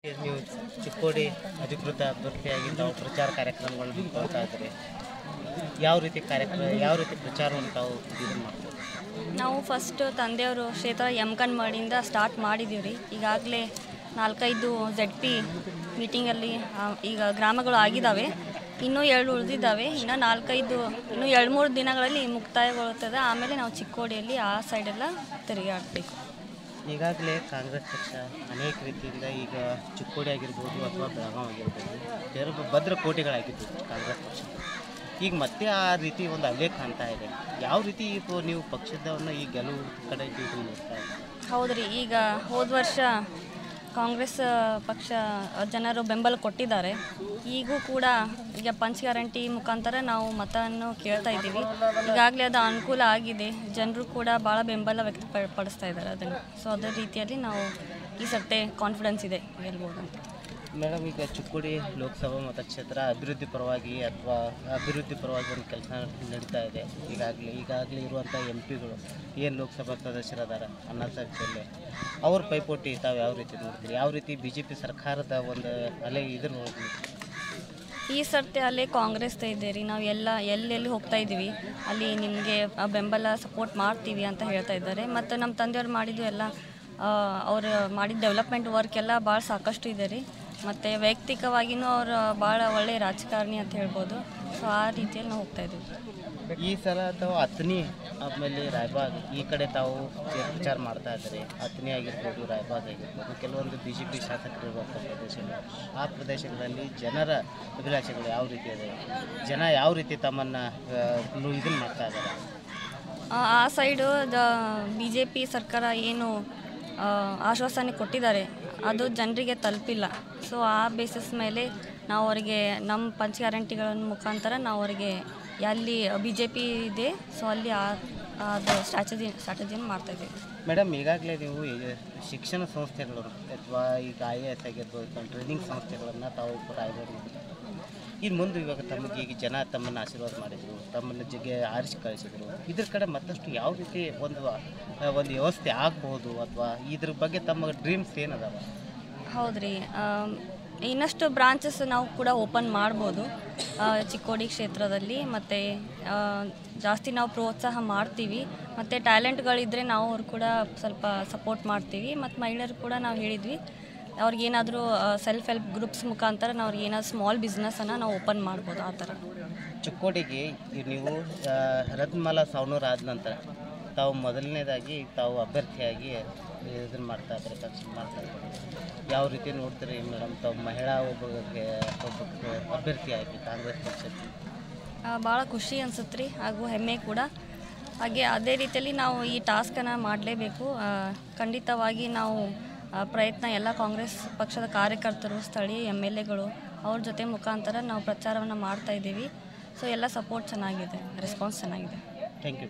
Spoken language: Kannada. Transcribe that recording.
ನೀವು ಚಿಕ್ಕೋಡಿ ಅಧಿಕೃತ ಅಭ್ಯರ್ಥಿಯಾಗಿ ತಾವು ಪ್ರಚಾರ ಕಾರ್ಯಕ್ರಮಗಳನ್ನು ಹಮ್ಮಿಕೊಳ್ತಾ ಇದ್ದೀರಿ. ಯಾವ ರೀತಿ ಪ್ರಚಾರವನ್ನು ತಾವು ಇದನ್ನು ಮಾಡ್ತೀವಿ? ನಾವು ಫಸ್ಟ್ ತಂದೆಯವರು ಕ್ಷೇತ್ರ ಯಮಕನ್ಮಡಿಯಿಂದ ಸ್ಟಾರ್ಟ್ ಮಾಡಿದ್ದೀವಿ ರೀ. ಈಗಾಗಲೇ 4-5 ZP ಮೀಟಿಂಗಲ್ಲಿ ಈಗ ಗ್ರಾಮಗಳು ಆಗಿದ್ದಾವೆ. ಇನ್ನೂ 2 ಉಳಿದಿದ್ದಾವೆ. ಇನ್ನು 2-3 ದಿನಗಳಲ್ಲಿ ಮುಕ್ತಾಯಗೊಳ್ಳುತ್ತದೆ. ಆಮೇಲೆ ನಾವು ಚಿಕ್ಕೋಡಿಯಲ್ಲಿ ಆ ಸೈಡೆಲ್ಲ ತಿರುಗಾಡಬೇಕು. ಈಗಾಗಲೇ ಕಾಂಗ್ರೆಸ್ ಪಕ್ಷ ಅನೇಕ ರೀತಿಯಿಂದ ಈಗ ಚಿಕ್ಕೋಡಿ ಆಗಿರ್ಬೋದು ಅಥವಾ ಬೆಳಗಾವಿ ಆಗಿರ್ಬೋದು ಭದ್ರಕೋಟೆಗಳಾಗಿದ್ದು ಕಾಂಗ್ರೆಸ್ ಪಕ್ಷ ಈಗ ಮತ್ತೆ ಆ ರೀತಿ ಒಂದು ಅಲೆ ಕಾಣ್ತಾ ಇದೆ. ಯಾವ ರೀತಿ ನೀವು ಪಕ್ಷದವನ್ನು ಈ ಗೆಲುವು ಕಡೆ ನೋಡ್ತಾ ಇದೆ? ಹೌದ್ರಿ, ಈಗ ಹೋದ ವರ್ಷ ಕಾಂಗ್ರೆಸ್ ಪಕ್ಷ ಜನರು ಬೆಂಬಲ ಕೊಟ್ಟಿದ್ದಾರೆ. ಈಗೂ ಕೂಡ ಈಗ ಪಂಚ ಗ್ಯಾರಂಟಿ ಮುಖಾಂತರ ನಾವು ಮತವನ್ನು ಕೇಳ್ತಾ ಇದ್ದೀವಿ. ಈಗಾಗಲೇ ಅದು ಅನುಕೂಲ ಆಗಿದೆ. ಜನರು ಕೂಡ ಭಾಳ ಬೆಂಬಲ ವ್ಯಕ್ತಪಡಿಸ್ತಾ ಇದ್ದಾರೆ ಅದನ್ನು. ಸೊ ಅದೇ ರೀತಿಯಲ್ಲಿ ನಾವು ಈ ಸರ್ತೆ ಕಾನ್ಫಿಡೆನ್ಸ್ ಇದೆ ಗೆಲ್ಬೋದು ಅಂತ. ಮೇಡಮ್, ಈಗ ಚಿಕ್ಕೋಡಿ ಲೋಕಸಭಾ ಮತಕ್ಷೇತ್ರ ಅಭಿವೃದ್ಧಿ ಪರವಾಗಿ ಒಂದು ಕೆಲಸ ನಡೀತಾ ಇದೆ. ಈಗಾಗಲೇ ಇರುವಂಥ MP ಗಳು ಏನು ಲೋಕಸಭಾ ಸದಸ್ಯರದಾರ ಅಣ್ಣಾಸಾಹೇಬ್ ಜೊಲ್ಲೆ ಅವ್ರ ಪೈಪೋಟಿ ತಾವು ಯಾವ ರೀತಿ ನೋಡ್ತೀರಿ? ಯಾವ ರೀತಿ BJP ಸರ್ಕಾರದ ಒಂದು ಅಲೆ ನೋಡ್ತೀವಿ? ಈ ಸರ್ತಿ ಅಲ್ಲೇ ಕಾಂಗ್ರೆಸ್ ಇದೆ ರೀ. ನಾವು ಎಲ್ಲೆಲ್ಲಿ ಹೋಗ್ತಾ ಇದ್ದೀವಿ ಅಲ್ಲಿ ನಿಮಗೆ ಬೆಂಬಲ ಸಪೋರ್ಟ್ ಮಾಡ್ತೀವಿ ಅಂತ ಹೇಳ್ತಾ ಇದ್ದಾರೆ. ಮತ್ತು ನಮ್ಮ ತಂದೆಯವ್ರು ಮಾಡಿದ್ದು ಎಲ್ಲ ಅವ್ರು ಮಾಡಿದ ಡೆವಲಪ್ಮೆಂಟ್ ವರ್ಕ್ ಎಲ್ಲ ಭಾಳ ಸಾಕಷ್ಟು ಇದೆ ರೀ. ಮತ್ತು ವೈಯಕ್ತಿಕವಾಗಿಯೂ ಅವರು ಭಾಳ ಒಳ್ಳೆಯ ರಾಜಕಾರಣಿ ಅಂತ ಹೇಳ್ಬೋದು. ಸೊ ಆ ರೀತಿಯಲ್ಲಿ ನಾವು ಹೋಗ್ತಾ ಇದ್ದೀವಿ. ಈ ಸಲ ತಾವು ಅಥಣಿ ಆಮೇಲೆ ರಾಯಬಾಗ್ ಈ ಕಡೆ ತಾವು ಪ್ರಚಾರ ಮಾಡ್ತಾ ಇದ್ದಾರೆ. ಅಥಣಿ ಆಗಿರ್ಬೋದು, ರಾಯಬಾಗ್ ಆಗಿರ್ಬೋದು, ಕೆಲವೊಂದು BJP ಶಾಸಕರು ಇರುವಂಥ ಪ್ರದೇಶಗಳು, ಆ ಪ್ರದೇಶಗಳಲ್ಲಿ ಜನರ ಅಭಿಲಾಷೆಗಳು ಯಾವ ರೀತಿ ಇದೆ? ಜನ ಯಾವ ರೀತಿ ತಮ್ಮನ್ನು ಇದನ್ನು ಮಾಡ್ತಾ ಇದ್ದಾರೆ? ಆ ಸೈಡು BJP ಸರ್ಕಾರ ಏನು ಆಶ್ವಾಸನೆ ಕೊಟ್ಟಿದ್ದಾರೆ ಅದು ಜನರಿಗೆ ತಲುಪಿಲ್ಲ. ಸೊ ಆ ಬೇಸಿಸ್ ಮೇಲೆ ನಾವು ಅವರಿಗೆ ನಮ್ಮ ಪಂಚ ಗ್ಯಾರಂಟಿಗಳ ಮುಖಾಂತರ ನಾವು ಅವರಿಗೆ ಎಲ್ಲಿ BJP ಇದೆ ಸೊ ಅಲ್ಲಿ ಅದು ಸ್ಟ್ರಾಟಜಿಯನ್ನು ಮಾಡ್ತಾಯಿದ್ದೀವಿ. ಮೇಡಮ್, ಈಗಾಗಲೇ ನೀವು ಶಿಕ್ಷಣ ಸಂಸ್ಥೆಗಳು ಅಥವಾ ಈಗ IAS ಆಗಿರ್ಬೋದು ಟ್ರೈನಿಂಗ್ ಸಂಸ್ಥೆಗಳನ್ನು ತಾವು ರಾಯಬಾಗ್ ಇನ್ನು ಮುಂದೆ ಇವಾಗ ಈಗ ಜನ ತಮ್ಮನ್ನು ಆಶೀರ್ವಾದ ಮಾಡಿದರು, ತಮ್ಮನ್ನು ಆರಿಸಿ ಕಳಿಸಿದರು. ಇದ್ರ ಕಡೆ ಮತ್ತಷ್ಟು ಯಾವ ರೀತಿ ಒಂದು ವ್ಯವಸ್ಥೆ ಆಗ್ಬೋದು ಅಥವಾ ಇದ್ರ ಬಗ್ಗೆ ತಮ್ಮ ಡ್ರೀಮ್ಸ್ ಏನದಾವ? ಹೌದ್ರಿ, ಇನ್ನಷ್ಟು ಬ್ರಾಂಚಸ್ ನಾವು ಕೂಡ ಓಪನ್ ಮಾಡ್ಬೋದು ಚಿಕ್ಕೋಡಿ ಕ್ಷೇತ್ರದಲ್ಲಿ. ಮತ್ತು ಜಾಸ್ತಿ ನಾವು ಪ್ರೋತ್ಸಾಹ ಮಾಡ್ತೀವಿ. ಮತ್ತು ಟ್ಯಾಲೆಂಟ್ಗಳಿದ್ದರೆ ನಾವು ಅವ್ರು ಕೂಡ ಸ್ವಲ್ಪ ಸಪೋರ್ಟ್ ಮಾಡ್ತೀವಿ. ಮತ್ತು ಮಹಿಳೆಯರು ಕೂಡ ನಾವು ಹೇಳಿದ್ವಿ ಅವ್ರಿಗೇನಾದರೂ ಸೆಲ್ಫ್ ಹೆಲ್ಪ್ ಗ್ರೂಪ್ಸ್ ಮುಖಾಂತರ ನಾವು ಅವ್ರಿಗೇನಾದ್ರು ಸ್ಮಾಲ್ ಬಿಸ್ನೆಸ್ಸನ್ನು ನಾವು ಓಪನ್ ಮಾಡ್ಬೋದು. ಆ ಥರ ಚಿಕ್ಕೋಡಿಗೆ ನೀವು ರತ್ನಮಾಲಾ ಸಾವನೂರು ಆದ ನಂತರ ತಾವು ಮೊದಲನೇದಾಗಿ ತಾವು ಅಭ್ಯರ್ಥಿಯಾಗಿ ಇದನ್ನು ಮಾಡ್ತಾ ಇದ್ದಾರೆ. ಯಾವ ರೀತಿ ನೋಡ್ತೀರಿ ಮೇಡಮ್? ತಾವು ಮಹಿಳಾ ಒಬ್ಬ ಅಭ್ಯರ್ಥಿಯಾಗಿ ಕಾಂಗ್ರೆಸ್ ಪಕ್ಷಕ್ಕೆ ಭಾಳ ಖುಷಿ ಅನ್ಸುತ್ತೆ ರೀ, ಹಾಗೂ ಹೆಮ್ಮೆ ಕೂಡ. ಹಾಗೆ ಅದೇ ರೀತಿಯಲ್ಲಿ ನಾವು ಈ ಟಾಸ್ಕನ್ನು ಮಾಡಲೇಬೇಕು. ಖಂಡಿತವಾಗಿ ನಾವು ಪ್ರಯತ್ನ ಎಲ್ಲ ಕಾಂಗ್ರೆಸ್ ಪಕ್ಷದ ಕಾರ್ಯಕರ್ತರು, ಸ್ಥಳೀಯ MLAಗಳು ಅವ್ರ ಜೊತೆ ಮುಖಾಂತರ ನಾವು ಪ್ರಚಾರವನ್ನು ಮಾಡ್ತಾ ಇದ್ದೀವಿ. ಸೊ ಎಲ್ಲ ಸಪೋರ್ಟ್ ಚೆನ್ನಾಗಿದೆ, ರೆಸ್ಪಾನ್ಸ್ ಚೆನ್ನಾಗಿದೆ. Thank you.